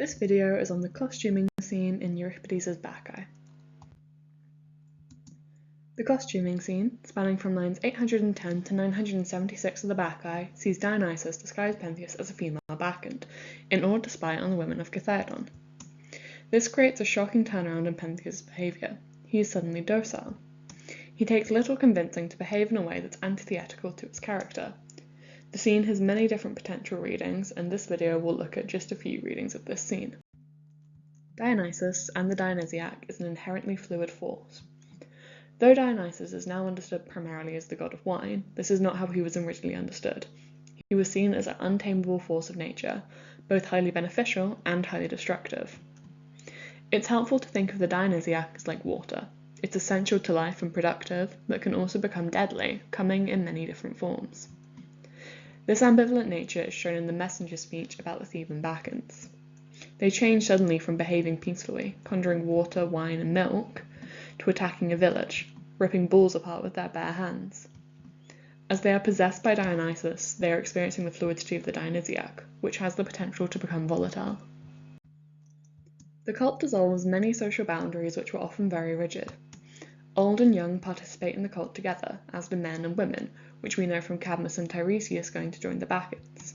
This video is on the costuming scene in Euripides Bacchae. The costuming scene, spanning from lines 810 to 976 of the Bacchae, sees Dionysus disguise Pentheus as a female bacchant, in order to spy on the women of Cathaidon. This creates a shocking turnaround in Pentheus' behaviour. He is suddenly docile. He takes little convincing to behave in a way that's antithetical to his character. The scene has many different potential readings, and this video will look at just a few readings of this scene. Dionysus and the Dionysiac is an inherently fluid force. Though Dionysus is now understood primarily as the god of wine, this is not how he was originally understood. He was seen as an untamable force of nature, both highly beneficial and highly destructive. It's helpful to think of the Dionysiac as like water. It's essential to life and productive, but can also become deadly, coming in many different forms. This ambivalent nature is shown in the messenger speech about the Theban Bacchants. They change suddenly from behaving peacefully, conjuring water, wine, and milk, to attacking a village, ripping bulls apart with their bare hands. As they are possessed by Dionysus, they are experiencing the fluidity of the Dionysiac, which has the potential to become volatile. The cult dissolves many social boundaries which were often very rigid. Old and young participate in the cult together, as do men and women, which we know from Cadmus and Tiresias going to join the Bacchants.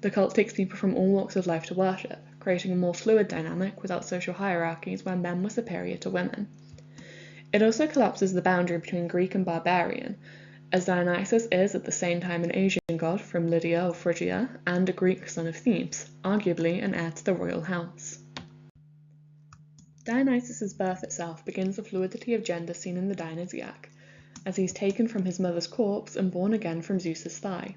The cult takes people from all walks of life to worship, creating a more fluid dynamic without social hierarchies where men were superior to women. It also collapses the boundary between Greek and barbarian, as Dionysus is at the same time an Asian god from Lydia or Phrygia and a Greek son of Thebes, arguably an heir to the royal house. Dionysus' birth itself begins the fluidity of gender seen in the Dionysiac, as he is taken from his mother's corpse and born again from Zeus's thigh.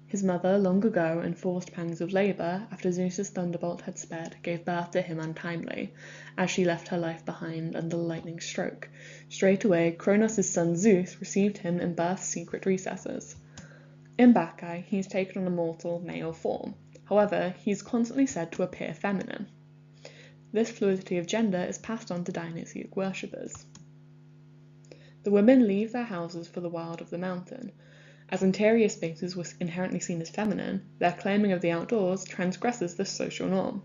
His mother, long ago, in forced pangs of labour, after Zeus's thunderbolt had sped, gave birth to him untimely, as she left her life behind under the lightning stroke. Straightway, Cronos' son Zeus received him in birth's secret recesses. In Bacchae, he is taken on a mortal, male form. However, he is constantly said to appear feminine. This fluidity of gender is passed on to Dionysiac worshippers. The women leave their houses for the wild of the mountain. As interior spaces were inherently seen as feminine, their claiming of the outdoors transgresses this social norm.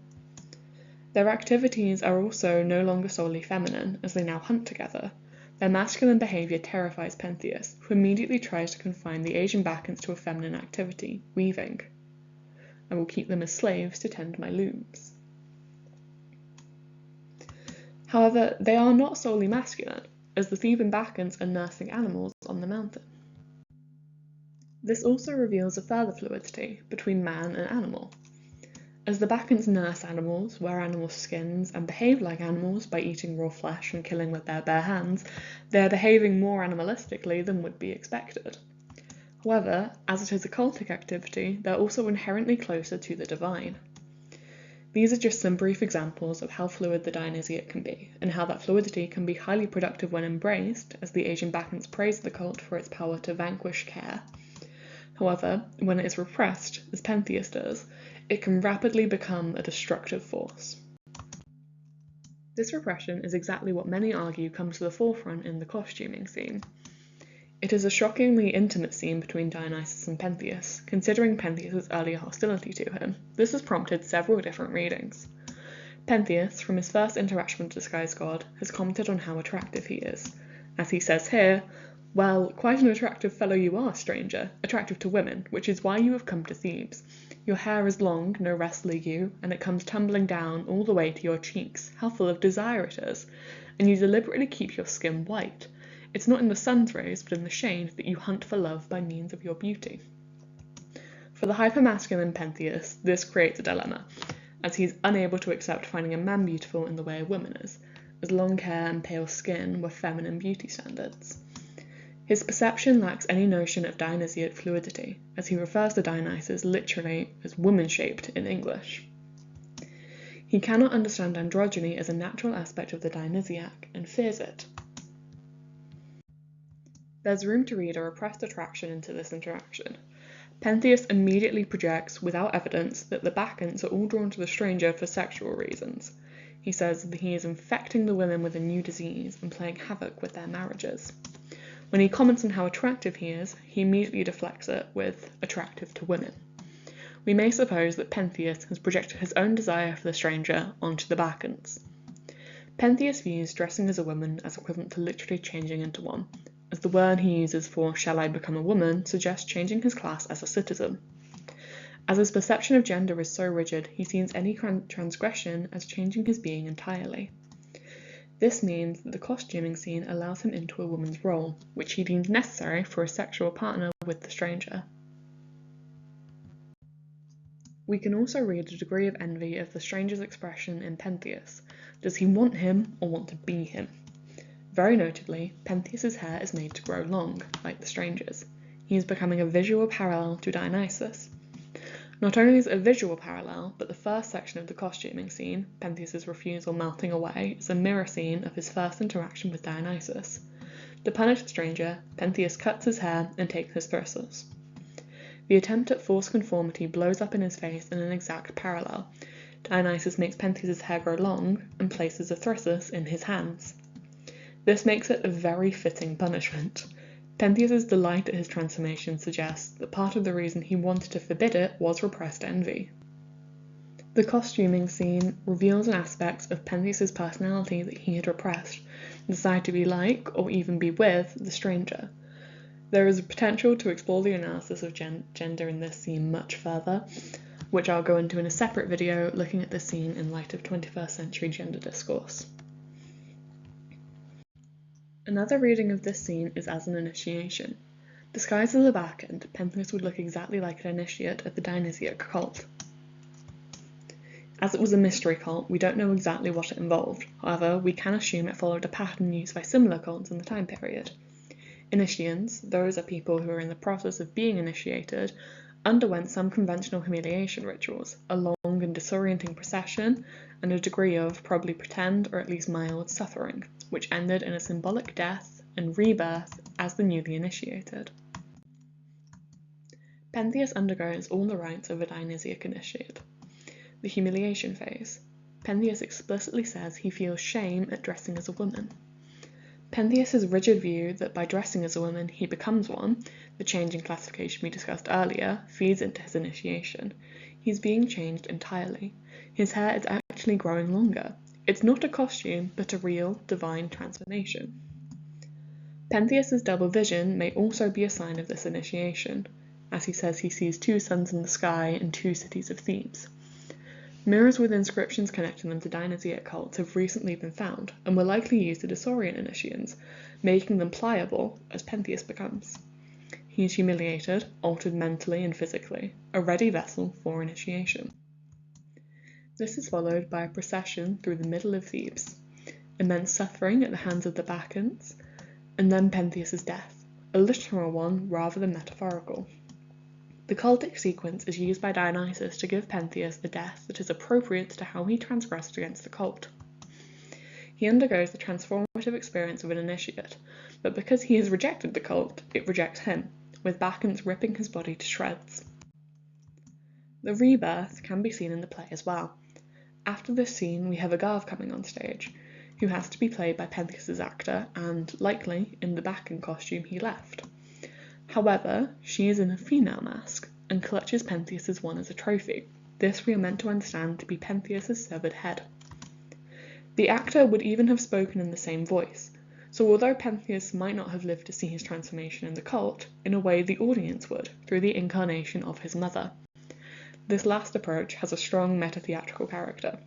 Their activities are also no longer solely feminine, as they now hunt together. Their masculine behaviour terrifies Pentheus, who immediately tries to confine the Asian Bacchants to a feminine activity, weaving. I will keep them as slaves to tend my looms. However, they are not solely masculine, as the Theban Bacchants are nursing animals on the mountain. This also reveals a further fluidity between man and animal. As the Bacchants nurse animals, wear animal skins, and behave like animals by eating raw flesh and killing with their bare hands, they are behaving more animalistically than would be expected. However, as it is a cultic activity, they are also inherently closer to the divine. These are just some brief examples of how fluid the Dionysiac can be, and how that fluidity can be highly productive when embraced, as the Asian Bacchants praise the cult for its power to vanquish care. However, when it is repressed, as Pentheus does, it can rapidly become a destructive force. This repression is exactly what many argue comes to the forefront in the costuming scene. It is a shockingly intimate scene between Dionysus and Pentheus, considering Pentheus' earlier hostility to him. This has prompted several different readings. Pentheus, from his first interaction with the disguised god, has commented on how attractive he is. As he says here, "Well, quite an attractive fellow you are, stranger, attractive to women, which is why you have come to Thebes. Your hair is long, no wrestler you, and it comes tumbling down all the way to your cheeks. How full of desire it is! And you deliberately keep your skin white. It's not in the sun's rays, but in the shade, that you hunt for love by means of your beauty." For the hypermasculine Pentheus, this creates a dilemma, as he is unable to accept finding a man beautiful in the way a woman is, as long hair and pale skin were feminine beauty standards. His perception lacks any notion of Dionysiac fluidity, as he refers to Dionysus literally as woman-shaped in English. He cannot understand androgyny as a natural aspect of the Dionysiac, and fears it. There's room to read a repressed attraction into this interaction. Pentheus immediately projects, without evidence, that the Bacchants are all drawn to the stranger for sexual reasons. He says that he is infecting the women with a new disease and playing havoc with their marriages. When he comments on how attractive he is, he immediately deflects it with attractive to women. we may suppose that Pentheus has projected his own desire for the stranger onto the Bacchants. Pentheus views dressing as a woman as equivalent to literally changing into one, as the word he uses for "shall I become a woman" suggests changing his class as a citizen. As his perception of gender is so rigid, he sees any transgression as changing his being entirely. This means that the costuming scene allows him into a woman's role, which he deems necessary for a sexual partner with the stranger. We can also read a degree of envy of the stranger's expression in Pentheus. Does he want him or want to be him? Very notably, Pentheus's hair is made to grow long, like the stranger's. He is becoming a visual parallel to Dionysus. Not only is it a visual parallel, but the first section of the costuming scene, Pentheus's refusal melting away, is a mirror scene of his first interaction with Dionysus. To punish the stranger, Pentheus cuts his hair and takes his thyrsus. The attempt at forced conformity blows up in his face in an exact parallel. Dionysus makes Pentheus's hair grow long and places a thyrsus in his hands. This makes it a very fitting punishment. Pentheus's delight at his transformation suggests that part of the reason he wanted to forbid it was repressed envy. The costuming scene reveals an aspect of Pentheus's personality that he had repressed, the desire to be like, or even be with, the stranger. There is a potential to explore the analysis of gender in this scene much further, which I'll go into in a separate video looking at this scene in light of 21st century gender discourse. Another reading of this scene is as an initiation. Disguised as a Bacchant, Pentheus would look exactly like an initiate of the Dionysiac cult. As it was a mystery cult, we don't know exactly what it involved. However, we can assume it followed a pattern used by similar cults in the time period. Initiants, those are people who are in the process of being initiated, underwent some conventional humiliation rituals, a long and disorienting procession, and a degree of probably pretend or at least mild suffering, which ended in a symbolic death and rebirth as the newly initiated. Pentheus undergoes all the rites of a Dionysiac initiate. The humiliation phase. Pentheus explicitly says he feels shame at dressing as a woman. Pentheus's rigid view that by dressing as a woman he becomes one, the change in classification we discussed earlier, feeds into his initiation. He's being changed entirely. His hair is actually growing longer. It's not a costume, but a real, divine transformation. Pentheus's double vision may also be a sign of this initiation, as he says he sees 2 suns in the sky and 2 cities of Thebes. Mirrors with inscriptions connecting them to Dionysiac cults have recently been found, and were likely used to disorient initiates, making them pliable as Pentheus becomes. He is humiliated, altered mentally and physically, a ready vessel for initiation. This is followed by a procession through the middle of Thebes, immense suffering at the hands of the Bacchants, and then Pentheus's death, a literal one rather than metaphorical. The cultic sequence is used by Dionysus to give Pentheus a death that is appropriate to how he transgressed against the cult. He undergoes the transformative experience of an initiate, but because he has rejected the cult, it rejects him, with Bacchants ripping his body to shreds. The rebirth can be seen in the play as well. After this scene, we have Agave coming on stage, who has to be played by Pentheus's actor and, likely, in the Bacchant costume he left. However, she is in a female mask, and clutches Pentheus's one as a trophy. This we are meant to understand to be Pentheus's severed head. The actor would even have spoken in the same voice, so although Pentheus might not have lived to see his transformation in the cult, in a way the audience would, through the incarnation of his mother. This last approach has a strong meta-theatrical character.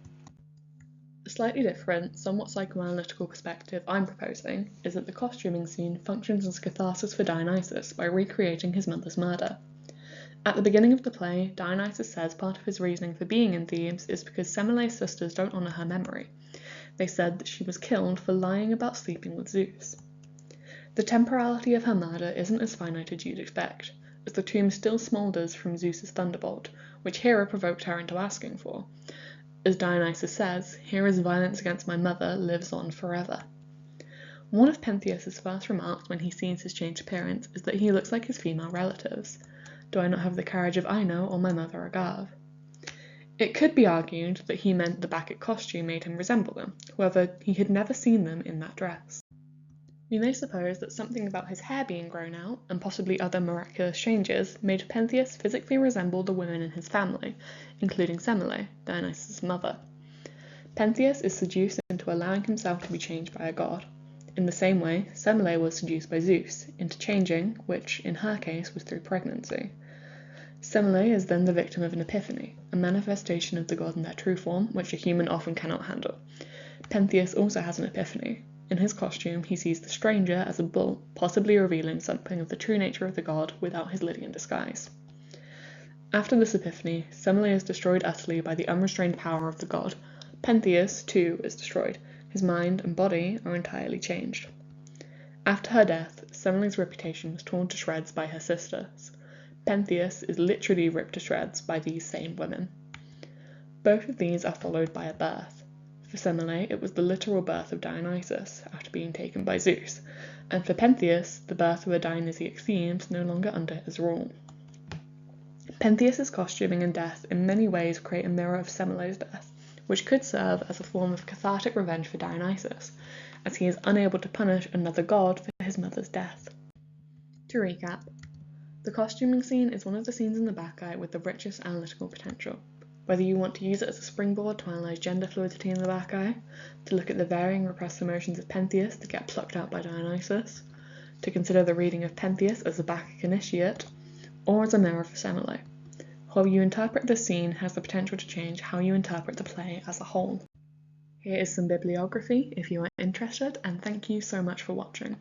A slightly different, somewhat psychoanalytical perspective I'm proposing is that the costuming scene functions as catharsis for Dionysus by recreating his mother's murder. At the beginning of the play, Dionysus says part of his reasoning for being in Thebes is because Semele's sisters don't honour her memory. They said that she was killed for lying about sleeping with Zeus. The temporality of her murder isn't as finite as you'd expect, as the tomb still smoulders from Zeus's thunderbolt, which Hera provoked her into asking for. As Dionysus says, Hera's violence against my mother lives on forever. One of Pentheus's first remarks when he sees his changed appearance is that he looks like his female relatives. Do I not have the carriage of Ino or my mother Agave? It could be argued that he meant the Bacchic costume made him resemble them, however, he had never seen them in that dress. We may suppose that something about his hair being grown out, and possibly other miraculous changes, made Pentheus physically resemble the women in his family, including Semele, Dionysus' mother. Pentheus is seduced into allowing himself to be changed by a god. In the same way, Semele was seduced by Zeus into changing, which, in her case, was through pregnancy. Semele is then the victim of an epiphany, a manifestation of the god in their true form, which a human often cannot handle. Pentheus also has an epiphany. In his costume, he sees the stranger as a bull, possibly revealing something of the true nature of the god without his Lydian disguise. After this epiphany, Semele is destroyed utterly by the unrestrained power of the god. Pentheus, too, is destroyed. His mind and body are entirely changed. After her death, Semele's reputation was torn to shreds by her sisters. Pentheus is literally ripped to shreds by these same women. Both of these are followed by a birth. For Semele, it was the literal birth of Dionysus, after being taken by Zeus, and for Pentheus, the birth of a Dionysiac themes no longer under his rule. Pentheus's costuming and death in many ways create a mirror of Semele's death, which could serve as a form of cathartic revenge for Dionysus, as he is unable to punish another god for his mother's death. To recap, the costuming scene is one of the scenes in the Bacchae with the richest analytical potential. Whether you want to use it as a springboard to analyse gender fluidity in the Bacchae, to look at the varying repressed emotions of Pentheus that get plucked out by Dionysus, to consider the reading of Pentheus as a Bacchic initiate, or as a mirror for Semele. How you interpret this scene has the potential to change how you interpret the play as a whole. Here is some bibliography if you are interested, and thank you so much for watching.